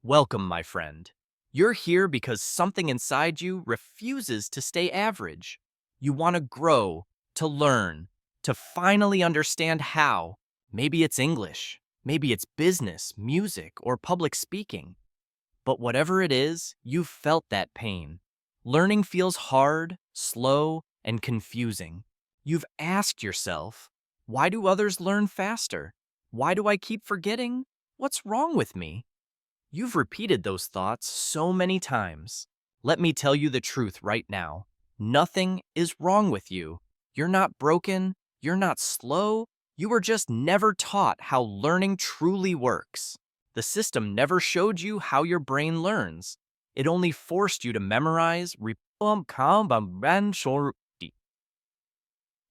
Welcome, my friend. You're here because something inside you refuses to stay average. You want to grow, to learn, to finally understand how. Maybe it's English, maybe it's business, music, or public speaking. But whatever it is, you've felt that pain. Learning feels hard, slow, and confusing. You've asked yourself, why do others learn faster? Why do I keep forgetting? What's wrong with me? You've repeated those thoughts so many times. Let me tell you the truth right now. Nothing is wrong with you. You're not broken. You're not slow. You were just never taught how learning truly works. The system never showed you how your brain learns. It only forced you to memorize,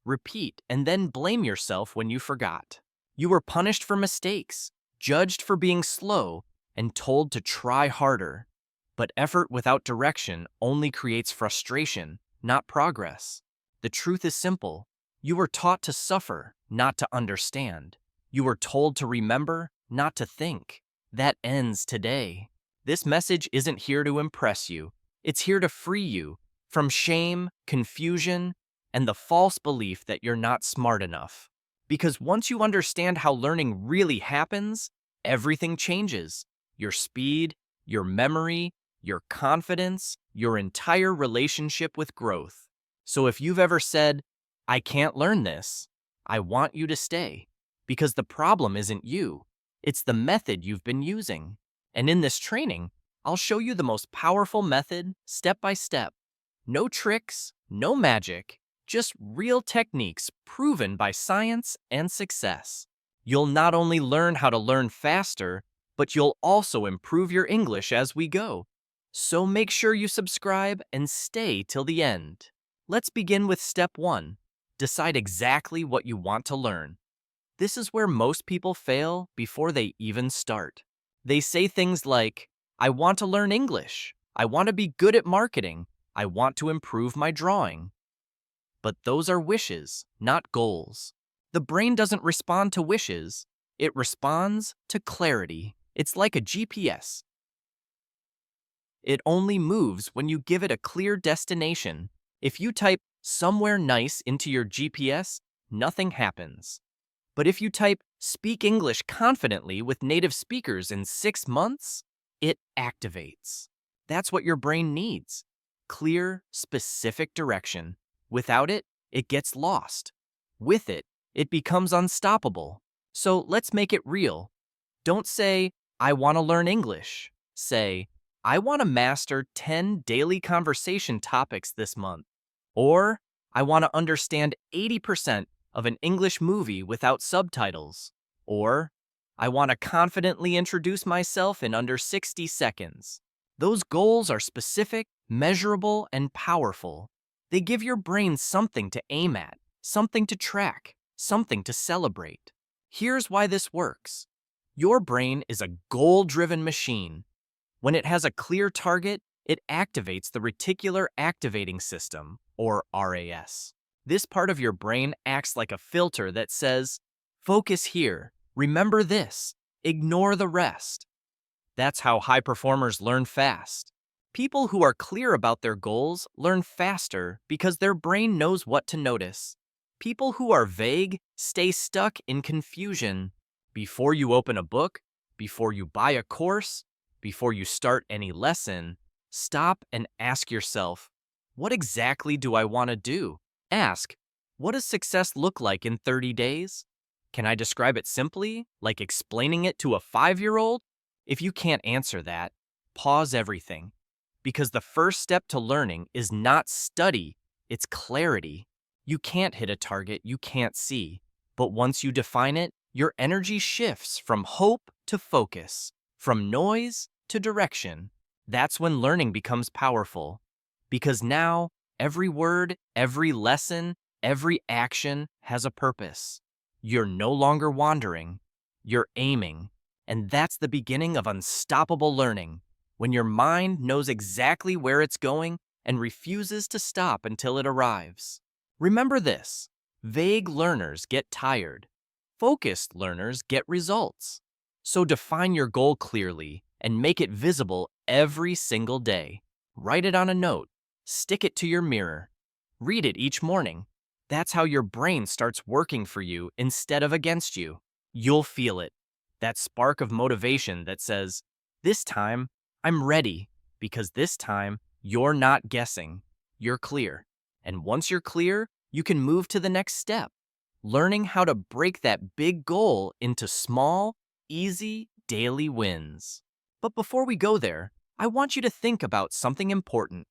repeat, and then blame yourself when you forgot. You were punished for mistakes, judged for being slow, and told to try harder. But effort without direction only creates frustration, not progress. The truth is simple. You were taught to suffer, not to understand. You were told to remember, not to think. That ends today. This message isn't here to impress you. It's here to free you from shame, confusion, and the false belief that you're not smart enough. Because once you understand how learning really happens, everything changes. Your speed, your memory, your confidence, your entire relationship with growth. So if you've ever said, I can't learn this, I want you to stay. Because the problem isn't you, it's the method you've been using. And in this training, I'll show you the most powerful method, step by step. No tricks, no magic, just real techniques proven by science and success. You'll not only learn how to learn faster, but you'll also improve your English as we go. So make sure you subscribe and stay till the end. Let's begin with step 1. Decide exactly what you want to learn. This is where most people fail before they even start. They say things like, I want to learn English. I want to be good at marketing. I want to improve my drawing. But those are wishes, not goals. The brain doesn't respond to wishes. It responds to clarity. It's like a GPS. It only moves when you give it a clear destination. If you type somewhere nice into your GPS, nothing happens. But if you type speak English confidently with native speakers in 6 months, it activates. That's what your brain needs. Clear, specific direction. Without it, it gets lost. With it, it becomes unstoppable. So let's make it real. Don't say, I want to learn English. Say, I want to master 10 daily conversation topics this month. Or, I want to understand 80% of an English movie without subtitles. Or, I want to confidently introduce myself in under 60 seconds. Those goals are specific, measurable, and powerful. They give your brain something to aim at, something to track, something to celebrate. Here's why this works. Your brain is a goal-driven machine. When it has a clear target, it activates the reticular activating system, or RAS. This part of your brain acts like a filter that says, focus here, remember this, ignore the rest. That's how high performers learn fast. People who are clear about their goals learn faster because their brain knows what to notice. People who are vague stay stuck in confusion. Before you open a book, before you buy a course, before you start any lesson, stop and ask yourself, what exactly do I want to do? Ask, what does success look like in 30 days? Can I describe it simply, like explaining it to a 5-year-old? If you can't answer that, pause everything. Because the first step to learning is not study, it's clarity. You can't hit a target you can't see. But once you define it, your energy shifts from hope to focus, from noise to direction. That's when learning becomes powerful. Because now, every word, every lesson, every action has a purpose. You're no longer wandering, you're aiming. And that's the beginning of unstoppable learning, when your mind knows exactly where it's going and refuses to stop until it arrives. Remember this, vague learners get tired. Focused learners get results. So define your goal clearly and make it visible every single day. Write it on a note. Stick it to your mirror. Read it each morning. That's how your brain starts working for you instead of against you. You'll feel it. That spark of motivation that says, this time, I'm ready, because this time, you're not guessing. You're clear. And once you're clear, you can move to the next step, learning how to break that big goal into small, easy, daily wins. But before we go there, I want you to think about something important.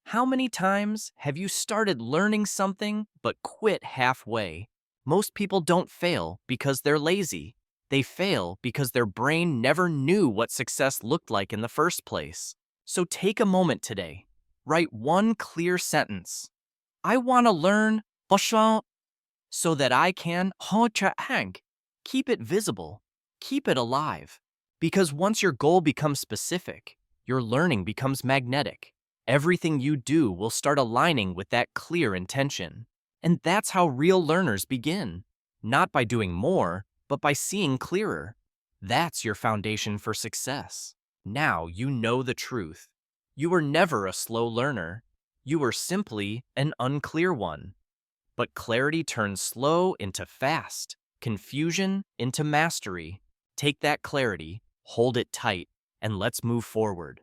How many times have you started learning something but quit halfway? Most people don't fail because they're lazy. They fail because their brain never knew what success looked like in the first place. So take a moment today. Write one clear sentence. I want to learn so that I can keep it visible, keep it alive. Because once your goal becomes specific, your learning becomes magnetic. Everything you do will start aligning with that clear intention. And that's how real learners begin. Not by doing more, but by seeing clearer. That's your foundation for success. Now you know the truth. You were never a slow learner. You were simply an unclear one. But clarity turns slow into fast, confusion into mastery. Take that clarity, hold it tight, and let's move forward.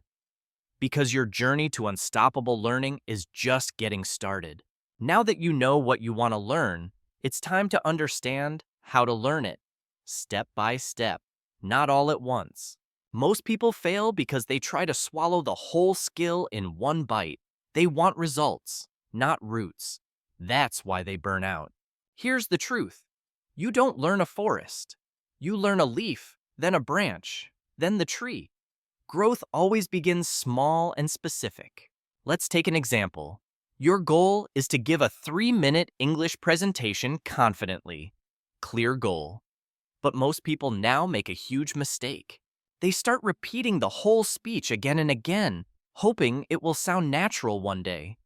Because your journey to unstoppable learning is just getting started. Now that you know what you want to learn, it's time to understand how to learn it, step by step, not all at once. Most people fail because they try to swallow the whole skill in one bite. They want results, not roots. That's why they burn out. Here's the truth. You don't learn a forest. You learn a leaf, then a branch, then the tree. Growth always begins small and specific. Let's take an example. Your goal is to give a 3-minute English presentation confidently. Clear goal. But most people now make a huge mistake. They start repeating the whole speech again and again, hoping it will sound natural one day.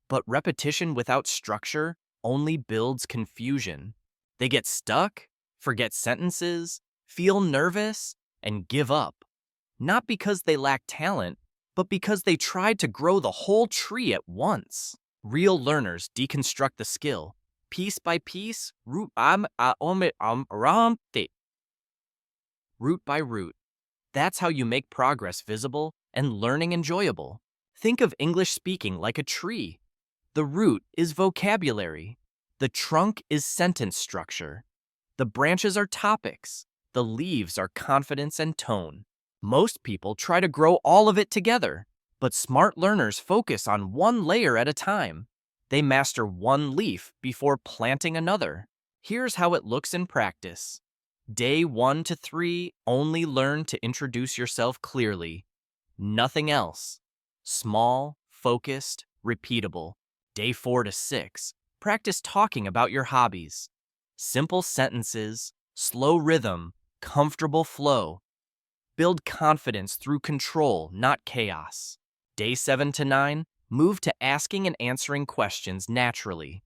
But repetition without structure only builds confusion. They get stuck, forget sentences, feel nervous, and give up. Not because they lack talent, but because they tried to grow the whole tree at once. Real learners deconstruct the skill, piece by piece, root by root. That's how you make progress visible and learning enjoyable. Think of English speaking like a tree. The root is vocabulary. The trunk is sentence structure. The branches are topics. The leaves are confidence and tone. Most people try to grow all of it together, but smart learners focus on one layer at a time. They master one leaf before planting another. Here's how it looks in practice. Day 1 to 3, only learn to introduce yourself clearly. Nothing else. Small, focused, repeatable. Day 4 to 6, practice talking about your hobbies. Simple sentences, slow rhythm, comfortable flow. Build confidence through control, not chaos. Day 7 to 9, move to asking and answering questions naturally.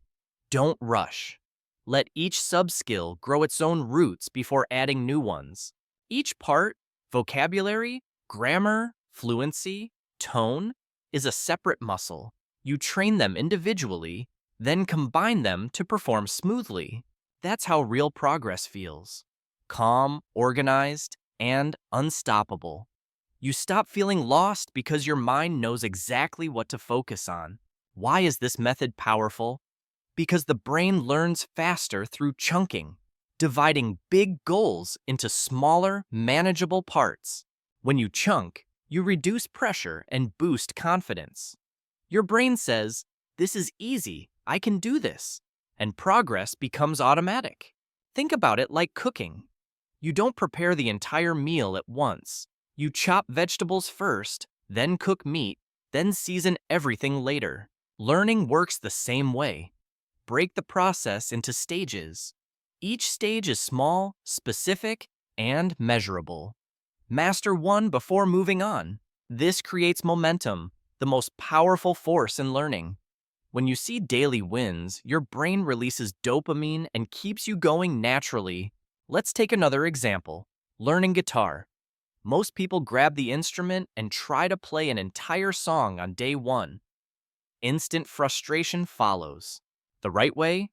Don't rush. Let each sub-skill grow its own roots before adding new ones. Each part, vocabulary, grammar, fluency, tone, is a separate muscle. You train them individually, then combine them to perform smoothly. That's how real progress feels. Calm, organized, and unstoppable. You stop feeling lost because your mind knows exactly what to focus on. Why is this method powerful? Because the brain learns faster through chunking, dividing big goals into smaller, manageable parts. When you chunk, you reduce pressure and boost confidence. Your brain says, "This is easy, I can do this," and progress becomes automatic. Think about it like cooking. You don't prepare the entire meal at once. You chop vegetables first, then cook meat, then season everything later. Learning works the same way. Break the process into stages. Each stage is small, specific, and measurable. Master one before moving on. This creates momentum, the most powerful force in learning. When you see daily wins, your brain releases dopamine and keeps you going naturally. Let's take another example. Learning guitar. Most people grab the instrument and try to play an entire song on day one. Instant frustration follows. The right way?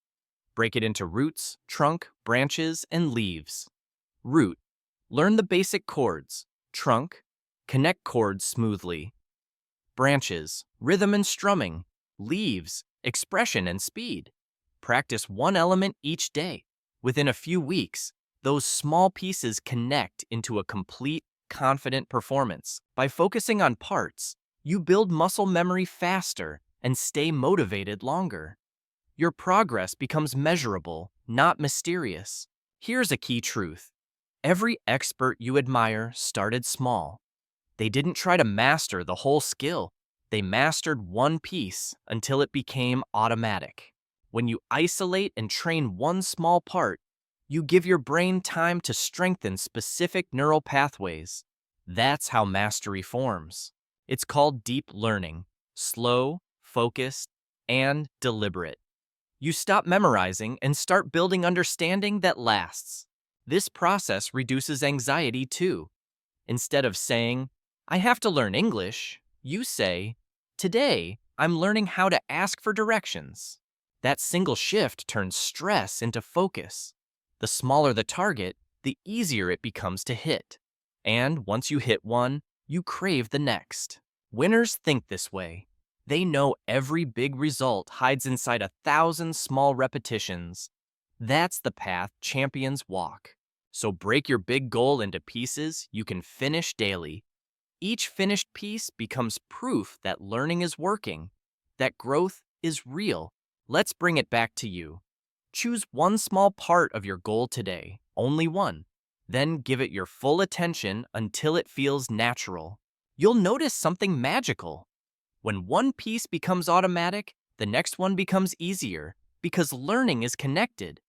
Break it into roots, trunk, branches, and leaves. Root. Learn the basic chords. Trunk. Connect chords smoothly. Branches. Rhythm and strumming. Leaves. Expression and speed. Practice one element each day. Within a few weeks, those small pieces connect into a complete, confident performance. By focusing on parts, you build muscle memory faster and stay motivated longer. Your progress becomes measurable, not mysterious. Here's a key truth. Every expert you admire started small. They didn't try to master the whole skill. They mastered one piece until it became automatic. When you isolate and train one small part, you give your brain time to strengthen specific neural pathways. That's how mastery forms. It's called deep learning, slow, focused, and deliberate. You stop memorizing and start building understanding that lasts. This process reduces anxiety too. Instead of saying, I have to learn English, you say, today, I'm learning how to ask for directions. That single shift turns stress into focus. The smaller the target, the easier it becomes to hit. And once you hit one, you crave the next. Winners think this way. They know every big result hides inside 1,000 small repetitions. That's the path champions walk. So break your big goal into pieces you can finish daily. Each finished piece becomes proof that learning is working, that growth is real. Let's bring it back to you. Choose one small part of your goal today, only one. Then give it your full attention until it feels natural. You'll notice something magical. When one piece becomes automatic, the next one becomes easier because learning is connected.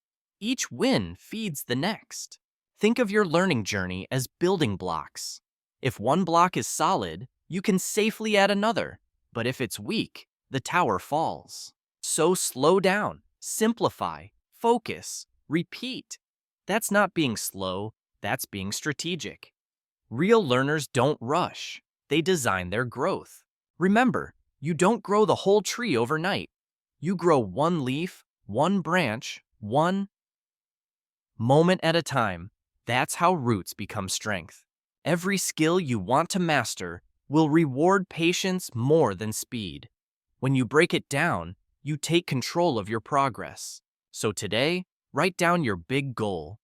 Each win feeds the next. Think of your learning journey as building blocks. If one block is solid, you can safely add another. But if it's weak, the tower falls. So slow down, simplify, focus, repeat. That's not being slow, that's being strategic. Real learners don't rush. They design their growth. Remember, you don't grow the whole tree overnight. You grow one leaf, one branch, one moment at a time. That's how roots become strength. Every skill you want to master will reward patience more than speed. When you break it down, you take control of your progress. So today, write down your big goal.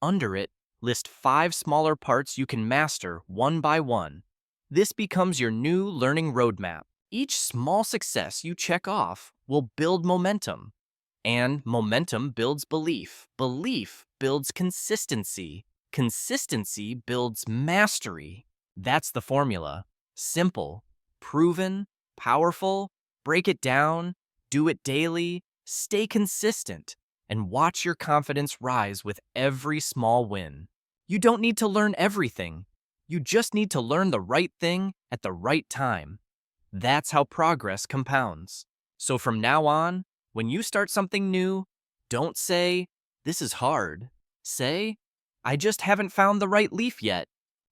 Under it, list 5 smaller parts you can master one by one. This becomes your new learning roadmap. Each small success you check off will build momentum. And momentum builds belief. Belief builds consistency. Consistency builds mastery. That's the formula. Simple, proven, powerful. Break it down, do it daily, stay consistent, and watch your confidence rise with every small win. You don't need to learn everything. You just need to learn the right thing at the right time. That's how progress compounds. So from now on, when you start something new, don't say, this is hard. Say, I just haven't found the right leaf yet.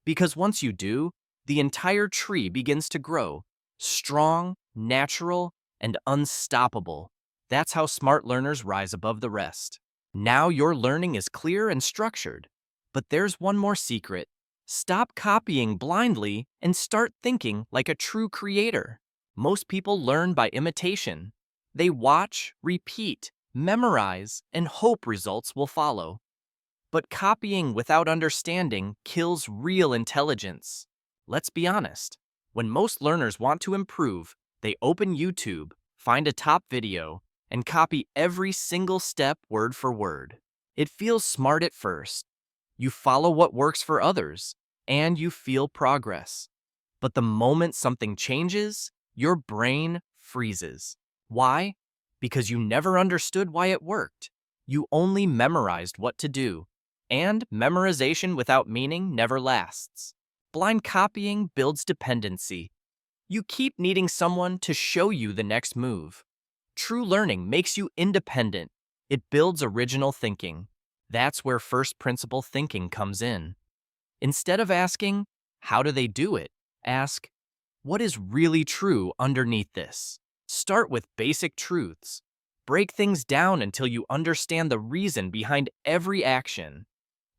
Because once you do, the entire tree begins to grow, strong, natural, and unstoppable. That's how smart learners rise above the rest. Now your learning is clear and structured. But there's one more secret. Stop copying blindly and start thinking like a true creator. Most people learn by imitation. They watch, repeat, memorize, and hope results will follow. But copying without understanding kills real intelligence. Let's be honest. When most learners want to improve, they open YouTube, find a top video, and copy every single step word for word. It feels smart at first. You follow what works for others, and you feel progress. But the moment something changes, your brain freezes. Why? Because you never understood why it worked. You only memorized what to do. And memorization without meaning never lasts. Blind copying builds dependency. You keep needing someone to show you the next move. True learning makes you independent. It builds original thinking. That's where first principle thinking comes in. Instead of asking, How do they do it? Ask, what is really true underneath this? Start with basic truths. Break things down until you understand the reason behind every action.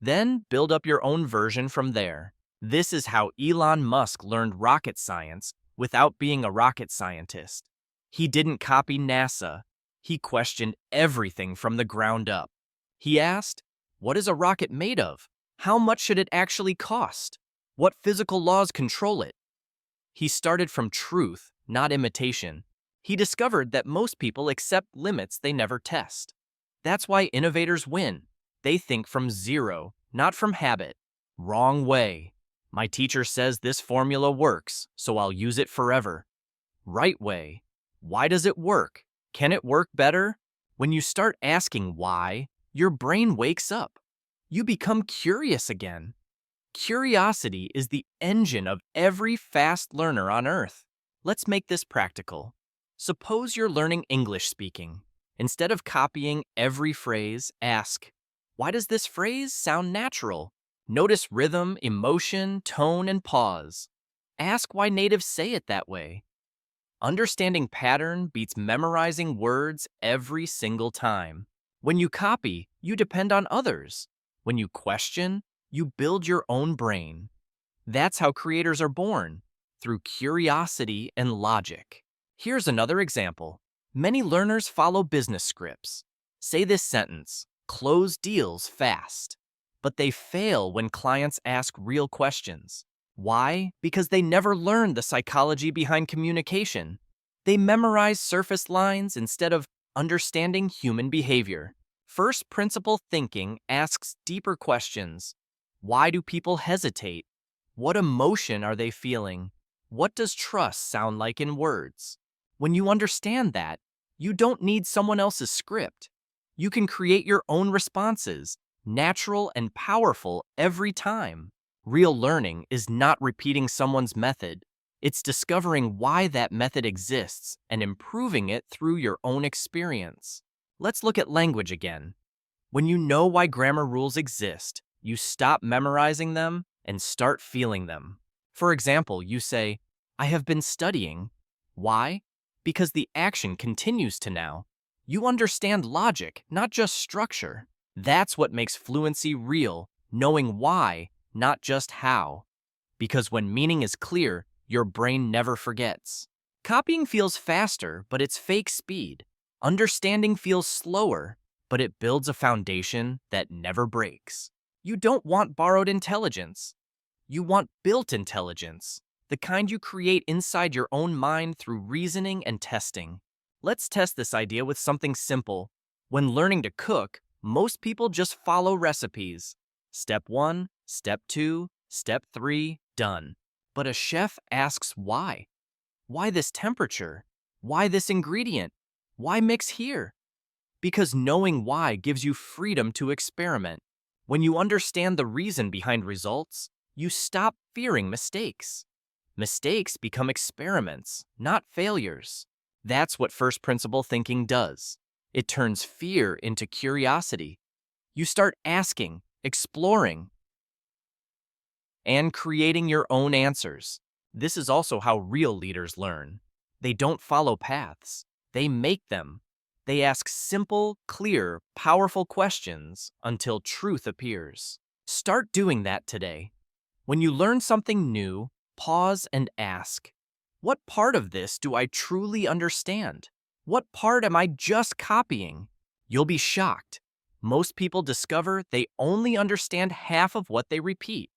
Then build up your own version from there. This is how Elon Musk learned rocket science without being a rocket scientist. He didn't copy NASA. He questioned everything from the ground up. He asked, what is a rocket made of? How much should it actually cost? What physical laws control it? He started from truth, not imitation. He discovered that most people accept limits they never test. That's why innovators win. They think from zero, not from habit. Wrong way. My teacher says this formula works, so I'll use it forever. Right way. Why does it work? Can it work better? When you start asking why, your brain wakes up. You become curious again. Curiosity is the engine of every fast learner on Earth. Let's make this practical. Suppose you're learning English speaking. Instead of copying every phrase, ask, why does this phrase sound natural? Notice rhythm, emotion, tone, and pause. Ask why natives say it that way. Understanding pattern beats memorizing words every single time. When you copy, you depend on others. When you question, you build your own brain. That's how creators are born, through curiosity and logic. Here's another example. Many learners follow business scripts. Say this sentence, close deals fast. But they fail when clients ask real questions. Why? Because they never learned the psychology behind communication. They memorize surface lines instead of understanding human behavior. First principle thinking asks deeper questions. Why do people hesitate? What emotion are they feeling? What does trust sound like in words? When you understand that, you don't need someone else's script. You can create your own responses, natural and powerful every time. Real learning is not repeating someone's method. It's discovering why that method exists and improving it through your own experience. Let's look at language again. When you know why grammar rules exist, you stop memorizing them and start feeling them. For example, you say, I have been studying. Why? Because the action continues to now. You understand logic, not just structure. That's what makes fluency real, knowing why, not just how. Because when meaning is clear, your brain never forgets. Copying feels faster, but it's fake speed. Understanding feels slower, but it builds a foundation that never breaks. You don't want borrowed intelligence. You want built intelligence, the kind you create inside your own mind through reasoning and testing. Let's test this idea with something simple. When learning to cook, most people just follow recipes. Step 1, step 2, step 3, done. But a chef asks why. Why this temperature? Why this ingredient? Why mix here? Because knowing why gives you freedom to experiment. When you understand the reason behind results, you stop fearing mistakes. Mistakes become experiments, not failures. That's what first principle thinking does. It turns fear into curiosity. You start asking, exploring, and creating your own answers. This is also how real leaders learn. They don't follow paths. They make them. They ask simple, clear, powerful questions until truth appears. Start doing that today. When you learn something new, pause and ask, what part of this do I truly understand? What part am I just copying? You'll be shocked. Most people discover they only understand half of what they repeat.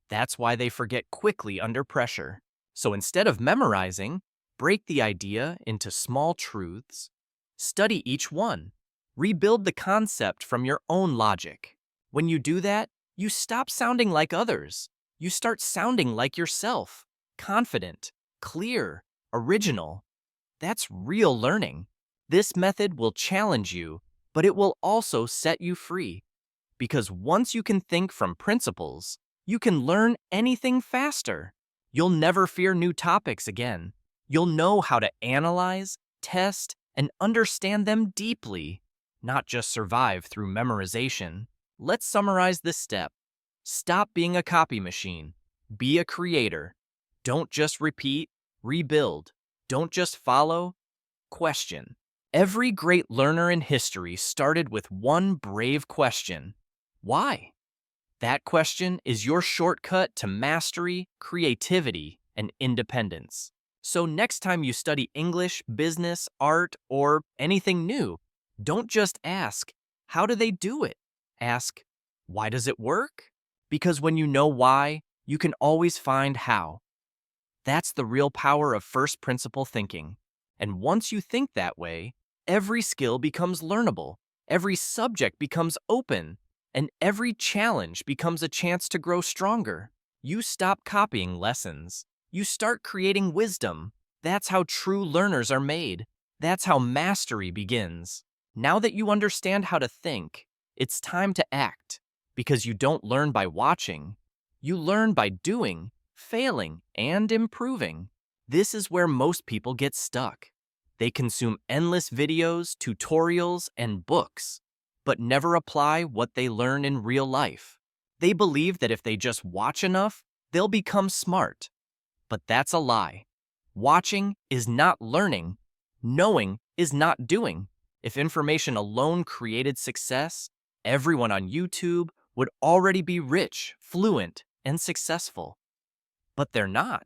That's why they forget quickly under pressure. So instead of memorizing, break the idea into small truths. Study each one. Rebuild the concept from your own logic. When you do that, you stop sounding like others. You start sounding like yourself. Confident, clear, original. That's real learning. This method will challenge you, but it will also set you free. Because once you can think from principles, you can learn anything faster. You'll never fear new topics again. You'll know how to analyze, test, and understand them deeply, not just survive through memorization. Let's summarize this step. Stop being a copy machine. Be a creator. Don't just repeat, rebuild. Don't just follow, question. Every great learner in history started with one brave question. Why? That question is your shortcut to mastery, creativity, and independence. So next time you study English, business, art, or anything new, don't just ask, how do they do it? Ask, why does it work? Because when you know why, you can always find how. That's the real power of first principle thinking. And once you think that way, every skill becomes learnable, every subject becomes open, and every challenge becomes a chance to grow stronger. You stop copying lessons. You start creating wisdom. That's how true learners are made. That's how mastery begins. Now that you understand how to think, it's time to act. Because you don't learn by watching. You learn by doing, failing, and improving. This is where most people get stuck. They consume endless videos, tutorials, and books, but never apply what they learn in real life. They believe that if they just watch enough, they'll become smart. But that's a lie. Watching is not learning. Knowing is not doing. If information alone created success, everyone on YouTube would already be rich, fluent, and successful. But they're not,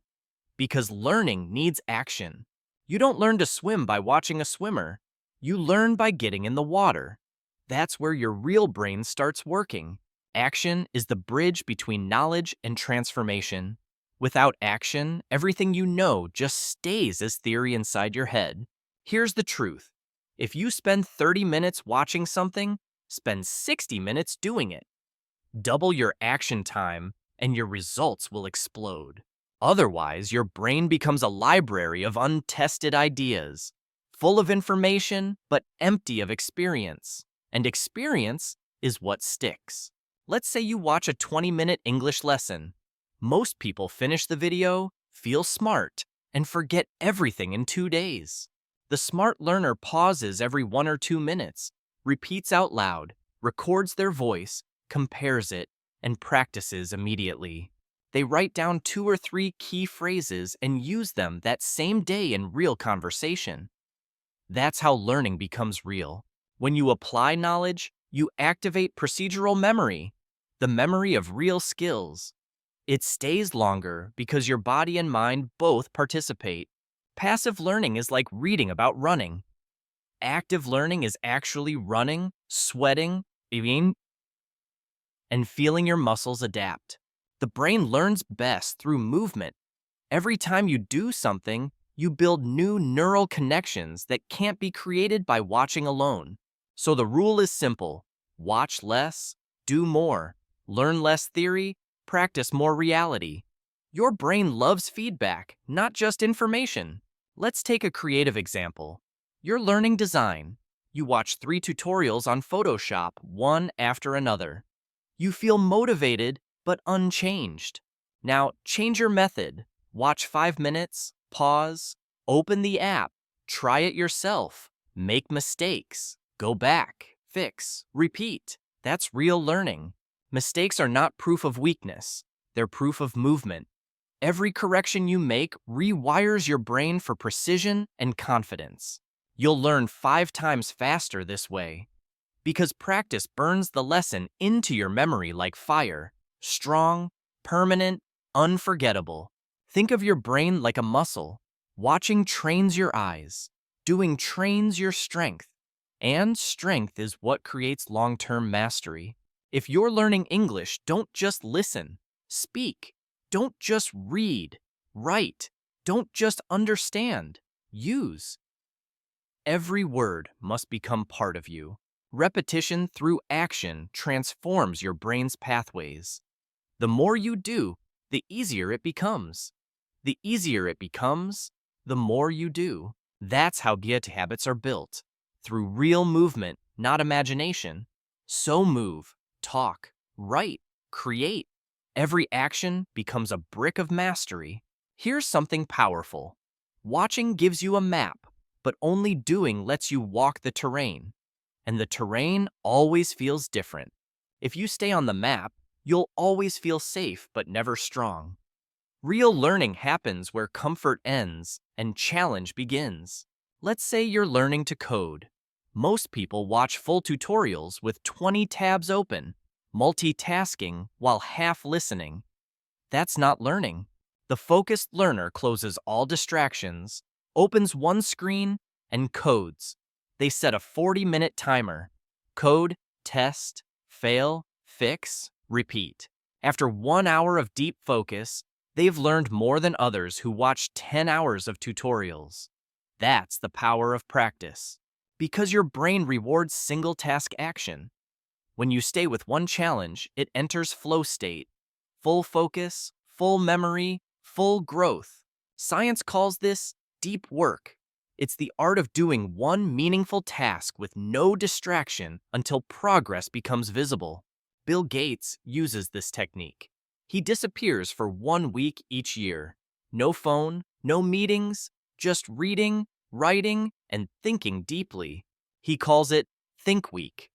because learning needs action. You don't learn to swim by watching a swimmer. You learn by getting in the water. That's where your real brain starts working. Action is the bridge between knowledge and transformation. Without action, everything you know just stays as theory inside your head. Here's the truth. If you spend 30 minutes watching something, spend 60 minutes doing it. Double your action time, and your results will explode. Otherwise, your brain becomes a library of untested ideas, full of information, but empty of experience. And experience is what sticks. Let's say you watch a 20-minute English lesson. Most people finish the video, feel smart, and forget everything in 2 days. The smart learner pauses every 1 or 2 minutes, repeats out loud, records their voice, compares it, and practices immediately. They write down 2 or 3 key phrases and use them that same day in real conversation. That's how learning becomes real. When you apply knowledge, you activate procedural memory, the memory of real skills. It stays longer because your body and mind both participate. Passive learning is like reading about running. Active learning is actually running, sweating, eating, and feeling your muscles adapt. The brain learns best through movement. Every time you do something, you build new neural connections that can't be created by watching alone. So the rule is simple. Watch less, do more. Learn less theory, practice more reality. Your brain loves feedback, not just information. Let's take a creative example. You're learning design. You watch 3 tutorials on Photoshop, one after another. You feel motivated, but unchanged. Now, change your method. Watch 5 minutes, pause, open the app, try it yourself, make mistakes, go back, fix, repeat. That's real learning. Mistakes are not proof of weakness. They're proof of movement. Every correction you make rewires your brain for precision and confidence. You'll learn 5 times faster this way. Because practice burns the lesson into your memory like fire. Strong, permanent, unforgettable. Think of your brain like a muscle. Watching trains your eyes. Doing trains your strength. And strength is what creates long-term mastery. If you're learning English, don't just listen. Speak. Don't just read. Write. Don't just understand. Use. Every word must become part of you. Repetition through action transforms your brain's pathways. The more you do, the easier it becomes. The easier it becomes, the more you do. That's how good habits are built. Through real movement, not imagination. So move, talk, write, create. Every action becomes a brick of mastery. Here's something powerful. Watching gives you a map, but only doing lets you walk the terrain. And the terrain always feels different. If you stay on the map, you'll always feel safe but never strong. Real learning happens where comfort ends and challenge begins. Let's say you're learning to code. Most people watch full tutorials with 20 tabs open, multitasking while half listening. That's not learning. The focused learner closes all distractions, opens one screen, and codes. They set a 40-minute timer. Code, test, fail, fix, repeat. After 1 hour of deep focus, they've learned more than others who watched 10 hours of tutorials. That's the power of practice. Because your brain rewards single task action. When you stay with one challenge, it enters flow state. Full focus, full memory, full growth. Science calls this deep work. It's the art of doing one meaningful task with no distraction until progress becomes visible. Bill Gates uses this technique. He disappears for 1 week each year. No phone, no meetings, just reading, writing, and thinking deeply. He calls it Think Week.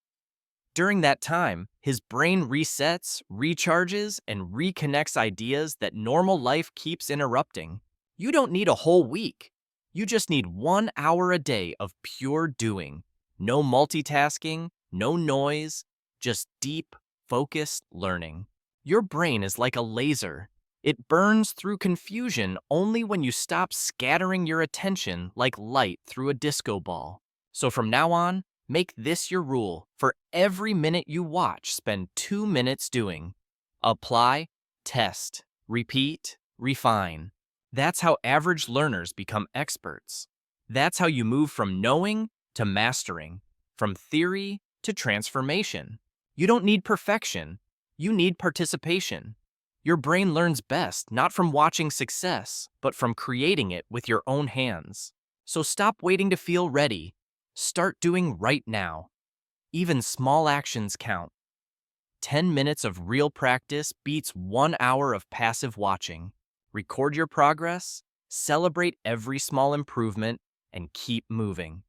During that time, his brain resets, recharges, and reconnects ideas that normal life keeps interrupting. You don't need a whole week. You just need 1 hour a day of pure doing. No multitasking, no noise, just deep, focused learning. Your brain is like a laser. It burns through confusion only when you stop scattering your attention like light through a disco ball. So from now on, make this your rule. For every minute you watch, spend 2 minutes doing. Apply, test, repeat, refine. That's how average learners become experts. That's how you move from knowing to mastering, from theory to transformation. You don't need perfection. You need participation. Your brain learns best not from watching success, but from creating it with your own hands. So stop waiting to feel ready. Start doing right now. Even small actions count. 10 minutes of real practice beats 1 hour of passive watching. Record your progress, celebrate every small improvement, and keep moving.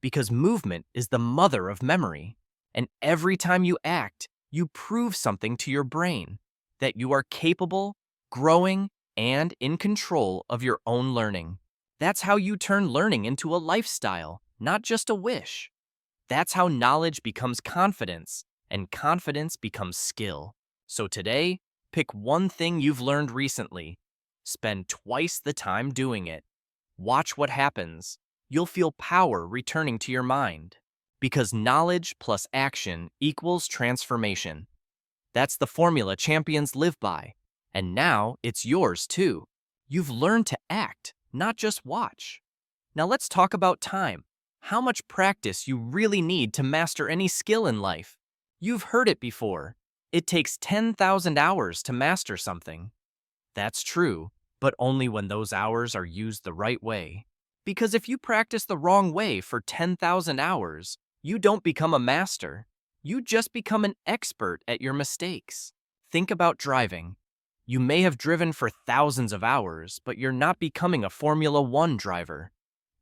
Because movement is the mother of memory. And every time you act, you prove something to your brain, that you are capable, growing, and in control of your own learning. That's how you turn learning into a lifestyle, not just a wish. That's how knowledge becomes confidence, and confidence becomes skill. So today, pick one thing you've learned recently. Spend twice the time doing it. Watch what happens. You'll feel power returning to your mind. Because knowledge plus action equals transformation. That's the formula champions live by. And now it's yours too. You've learned to act, not just watch. Now let's talk about time. How much practice you really need to master any skill in life. You've heard it before. It takes 10,000 hours to master something. That's true, but only when those hours are used the right way. Because if you practice the wrong way for 10,000 hours, you don't become a master. You just become an expert at your mistakes. Think about driving. You may have driven for thousands of hours, but you're not becoming a Formula One driver.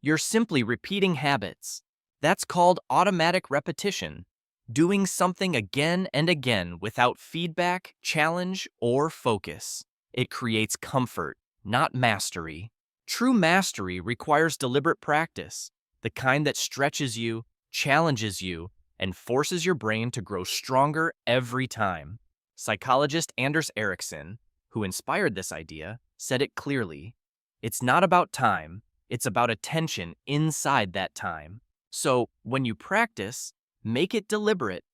You're simply repeating habits. That's called automatic repetition. Doing something again and again without feedback, challenge, or focus. It creates comfort, not mastery. True mastery requires deliberate practice, the kind that stretches you, challenges you, and forces your brain to grow stronger every time. Psychologist Anders Ericsson, who inspired this idea, said it clearly. It's not about time, it's about attention inside that time. So, when you practice, make it deliberate.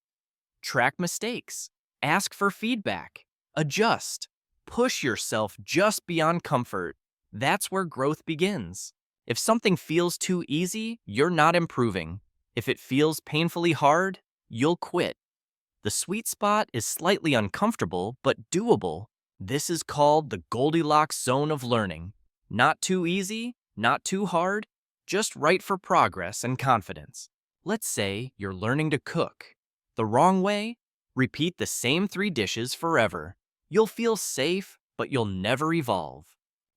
Track mistakes. Ask for feedback. Adjust. Push yourself just beyond comfort. That's where growth begins. If something feels too easy, you're not improving. If it feels painfully hard, you'll quit. The sweet spot is slightly uncomfortable, but doable. This is called the Goldilocks zone of learning. Not too easy, not too hard, just right for progress and confidence. Let's say you're learning to cook. The wrong way? Repeat the same 3 dishes forever. You'll feel safe, but you'll never evolve.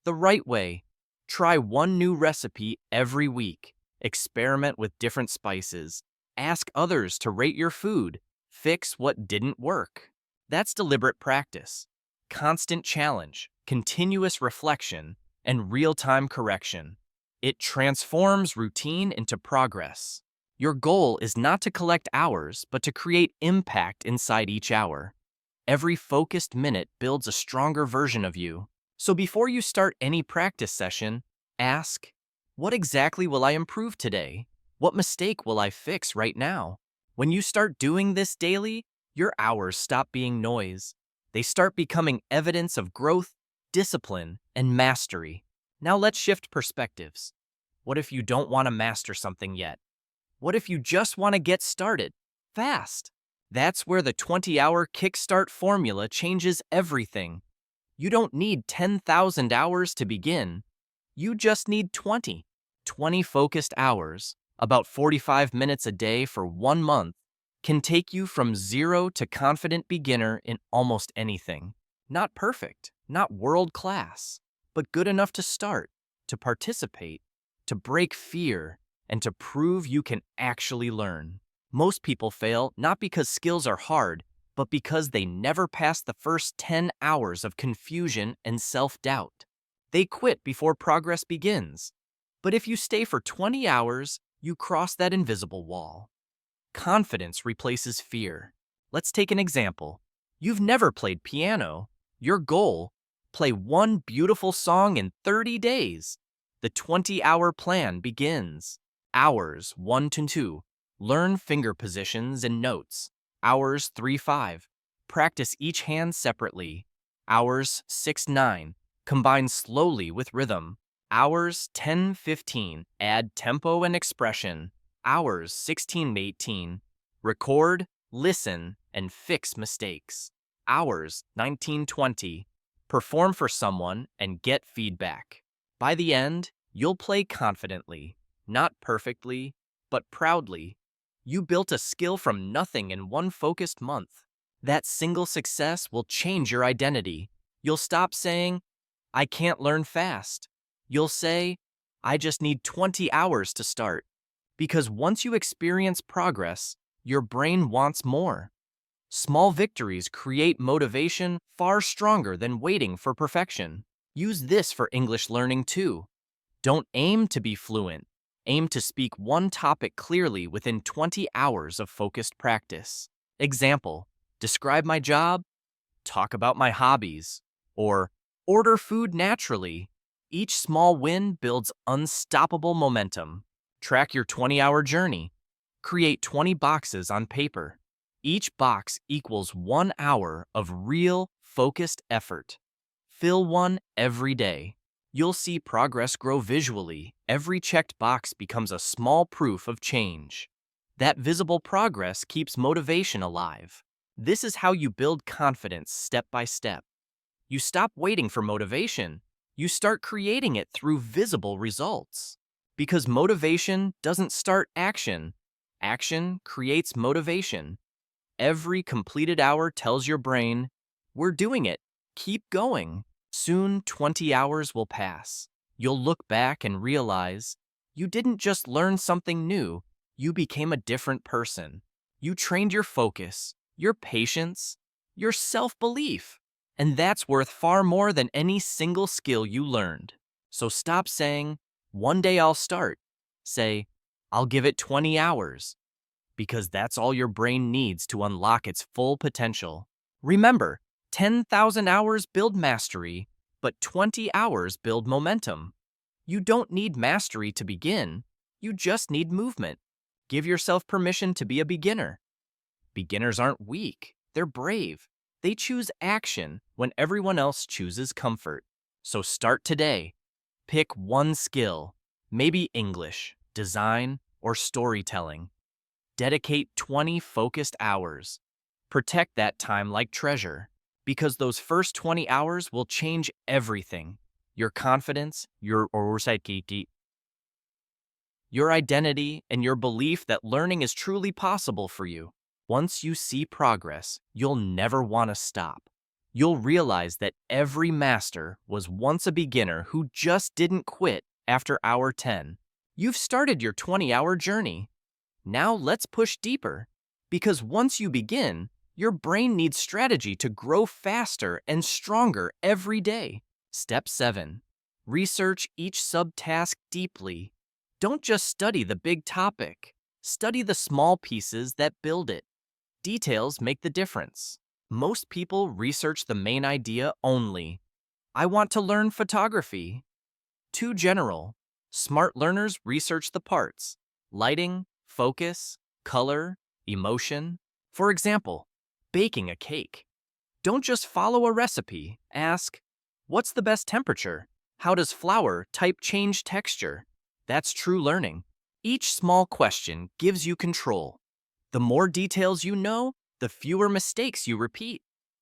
The right way? Try one new recipe every week. Experiment with different spices. Ask others to rate your food. Fix what didn't work. That's deliberate practice. Constant challenge. continuous reflection, and real-time correction. It transforms routine into progress. Your goal is not to collect hours, but to create impact inside each hour. Every focused minute builds a stronger version of you. So before you start any practice session, ask, what exactly will I improve today? What mistake will I fix right now? When you start doing this daily, your hours stop being noise. They start becoming evidence of growth, discipline, and mastery. Now let's shift perspectives. What if you don't want to master something yet? What if you just want to get started fast? That's where the 20-hour kickstart formula changes everything. You don't need 10,000 hours to begin. You just need 20. 20 focused hours, about 45 minutes a day for 1 month, can take you from zero to confident beginner in almost anything. Not perfect, not world class, but good enough to start, to participate, to break fear, and to prove you can actually learn. Most people fail not because skills are hard, but because they never pass the first 10 hours of confusion and self-doubt. They quit before progress begins. But if you stay for 20 hours, you cross that invisible wall. Confidence replaces fear. Let's take an example. You've never played piano. Your goal, play one beautiful song in 30 days. The 20-hour plan begins. Hours 1 to 2. Learn finger positions and notes. Hours 3-5. Practice each hand separately. Hours 6-9. Combine slowly with rhythm. Hours 10-15. Add tempo and expression. Hours 16-18. Record, listen, and fix mistakes. Hours 19-20. Perform for someone and get feedback. By the end, you'll play confidently, not perfectly, but proudly. You built a skill from nothing in one focused month. That single success will change your identity. You'll stop saying, I can't learn fast. You'll say, I just need 20 hours to start. Because once you experience progress, your brain wants more. Small victories create motivation far stronger than waiting for perfection. Use this for English learning too. Don't aim to be fluent. Aim to speak one topic clearly within 20 hours of focused practice. Example, describe my job, talk about my hobbies, or order food naturally. Each small win builds unstoppable momentum. Track your 20-hour journey. Create 20 boxes on paper. Each box equals 1 hour of real, focused effort. Fill one every day. You'll see progress grow visually. Every checked box becomes a small proof of change. That visible progress keeps motivation alive. This is how you build confidence step by step. You stop waiting for motivation. You start creating it through visible results. Because motivation doesn't start action. Action creates motivation. Every completed hour tells your brain, we're doing it. Keep going. Soon, 20 hours will pass. You'll look back and realize you didn't just learn something new, you became a different person. You trained your focus, your patience, your self-belief. And that's worth far more than any single skill you learned. So stop saying, one day I'll start. Say, I'll give it 20 hours. Because that's all your brain needs to unlock its full potential. Remember, 10,000 hours build mastery, but 20 hours build momentum. You don't need mastery to begin, you just need movement. Give yourself permission to be a beginner. Beginners aren't weak, they're brave. They choose action when everyone else chooses comfort. So start today. Pick one skill, maybe English, design, or storytelling. Dedicate 20 focused hours. Protect that time like treasure, because those first 20 hours will change everything. Your confidence, your identity, and your belief that learning is truly possible for you. Once you see progress, you'll never want to stop. You'll realize that every master was once a beginner who just didn't quit after hour 10. You've started your 20-hour journey. Now let's push deeper, because once you begin, your brain needs strategy to grow faster and stronger every day. Step 7. Research each subtask deeply. Don't just study the big topic. Study the small pieces that build it. Details make the difference. Most people research the main idea only. I want to learn photography. Too general. Smart learners research the parts: lighting, focus, color, emotion. For example, baking a cake. Don't just follow a recipe. Ask, what's the best temperature? How does flour type change texture? That's true learning. Each small question gives you control. The more details you know, the fewer mistakes you repeat.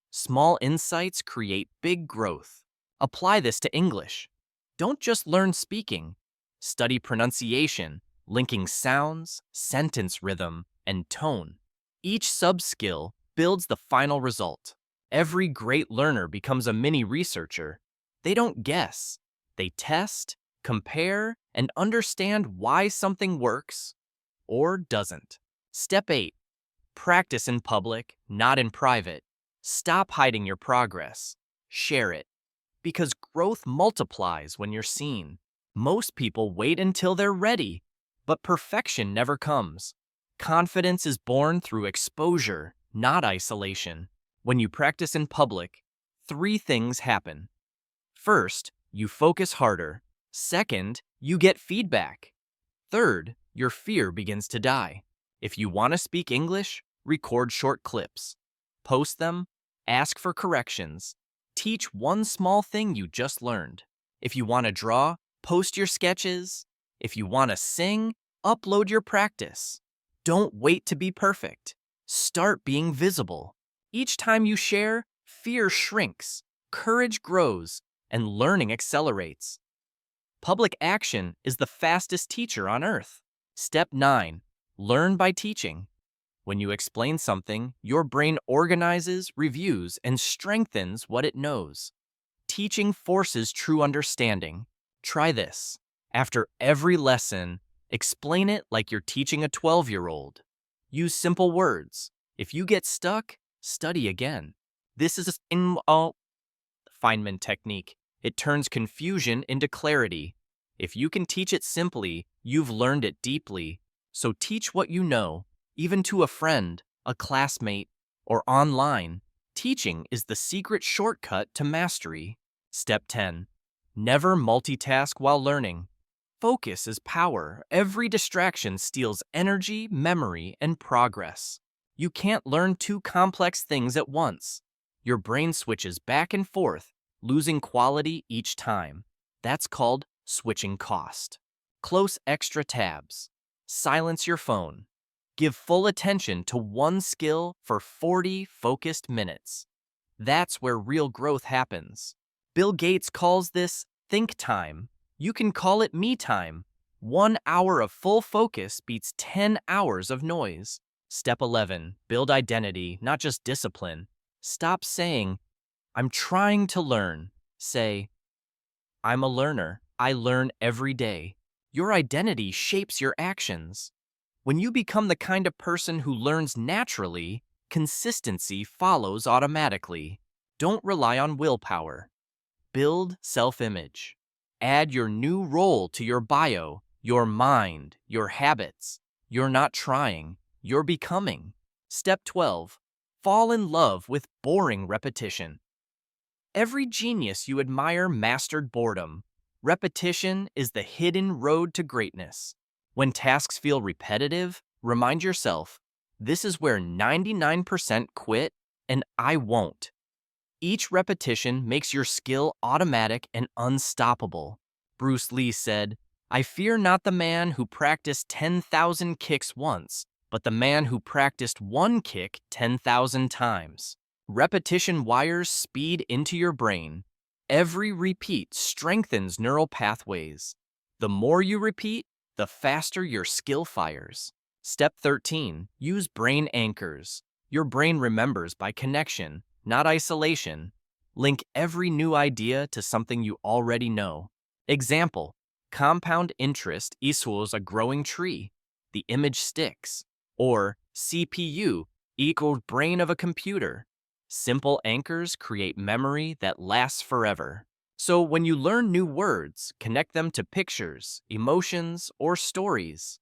Small insights create big growth. Apply this to English. Don't just learn speaking. Study pronunciation, linking sounds, sentence rhythm, and tone. Each sub-skill builds the final result. Every great learner becomes a mini researcher. They don't guess. They test, compare, and understand why something works or doesn't. Step 8. Practice in public, not in private. Stop hiding your progress. Share it. Because growth multiplies when you're seen. Most people wait until they're ready, but perfection never comes. Confidence is born through exposure, not isolation. When you practice in public, 3 things happen. First, you focus harder. Second, you get feedback. Third, your fear begins to die. If you want to speak English, record short clips. Post them, ask for corrections. Teach one small thing you just learned. If you want to draw, post your sketches. If you want to sing, upload your practice. Don't wait to be perfect. Start being visible. Each time you share, fear shrinks, courage grows, and learning accelerates. Public action is the fastest teacher on earth. Step 9. Learn by teaching. When you explain something, your brain organizes, reviews, and strengthens what it knows. Teaching forces true understanding. Try this. After every lesson, explain it like you're teaching a 12-year-old. Use simple words. If you get stuck, study again. This is a Feynman technique. It turns confusion into clarity. If you can teach it simply, you've learned it deeply. So teach what you know, even to a friend, a classmate, or online. Teaching is the secret shortcut to mastery. Step 10. Never multitask while learning. Focus is power. Every distraction steals energy, memory, and progress. You can't learn 2 complex things at once. Your brain switches back and forth, losing quality each time. That's called switching cost. Close extra tabs. Silence your phone. Give full attention to one skill for 40 focused minutes. That's where real growth happens. Bill Gates calls this think time. You can call it me time. 1 hour of full focus beats 10 hours of noise. Step 11. Build identity, not just discipline. Stop saying, I'm trying to learn. Say, I'm a learner. I learn every day. Your identity shapes your actions. When you become the kind of person who learns naturally, consistency follows automatically. Don't rely on willpower. Build self-image. Add your new role to your bio, your mind, your habits. You're not trying, you're becoming. Step 12. Fall in love with boring repetition. Every genius you admire mastered boredom. Repetition is the hidden road to greatness. When tasks feel repetitive, remind yourself, this is where 99% quit, and I won't. Each repetition makes your skill automatic and unstoppable. Bruce Lee said, I fear not the man who practiced 10,000 kicks once, but the man who practiced 1 kick 10,000 times. Repetition wires speed into your brain. Every repeat strengthens neural pathways. The more you repeat, the faster your skill fires. Step 13. Use brain anchors. Your brain remembers by connection, not isolation. Link every new idea to something you already know. Example, compound interest equals a growing tree. The image sticks. Or CPU equals brain of a computer. Simple anchors create memory that lasts forever. So when you learn new words, connect them to pictures, emotions, or stories.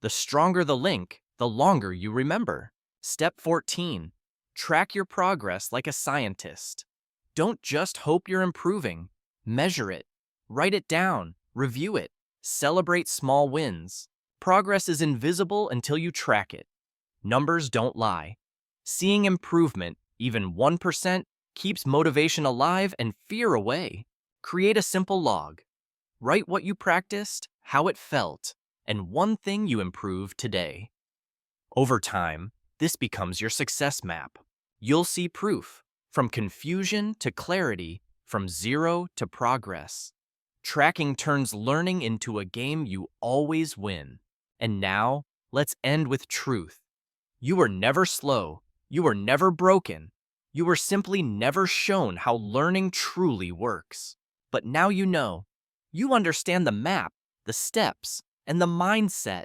The stronger the link, the longer you remember. Step 14. Track your progress like a scientist. Don't just hope you're improving. Measure it. Write it down. Review it. Celebrate small wins. Progress is invisible until you track it. Numbers don't lie. Seeing improvement, even 1%, keeps motivation alive and fear away. Create a simple log. Write what you practiced, how it felt, and one thing you improved today. Over time, this becomes your success map. You'll see proof, from confusion to clarity, from zero to progress. Tracking turns learning into a game you always win. And now, let's end with truth. You were never slow. You were never broken. You were simply never shown how learning truly works. But now you know. You understand the map, the steps, and the mindset.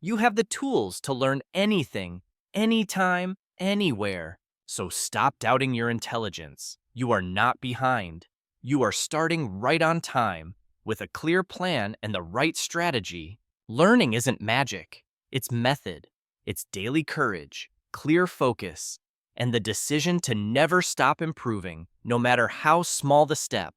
You have the tools to learn anything, anytime, anywhere. So stop doubting your intelligence. You are not behind. You are starting right on time. With a clear plan and the right strategy. Learning isn't magic. It's method. It's daily courage, clear focus, and the decision to never stop improving, no matter how small the step.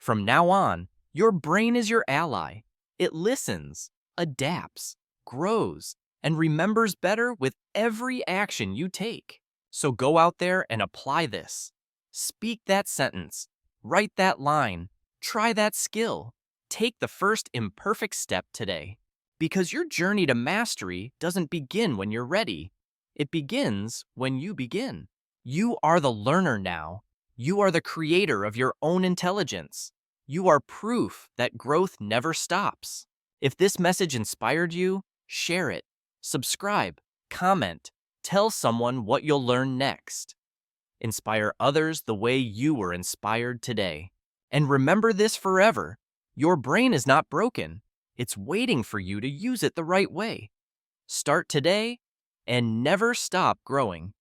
From now on, your brain is your ally. It listens, adapts, grows, and remembers better with every action you take. So go out there and apply this. Speak that sentence, write that line, try that skill. Take the first imperfect step today. Because your journey to mastery doesn't begin when you're ready. It begins when you begin. You are the learner now. You are the creator of your own intelligence. You are proof that growth never stops. If this message inspired you, share it. Subscribe, comment, tell someone what you'll learn next. Inspire others the way you were inspired today. And remember this forever. Your brain is not broken. It's waiting for you to use it the right way. Start today and never stop growing.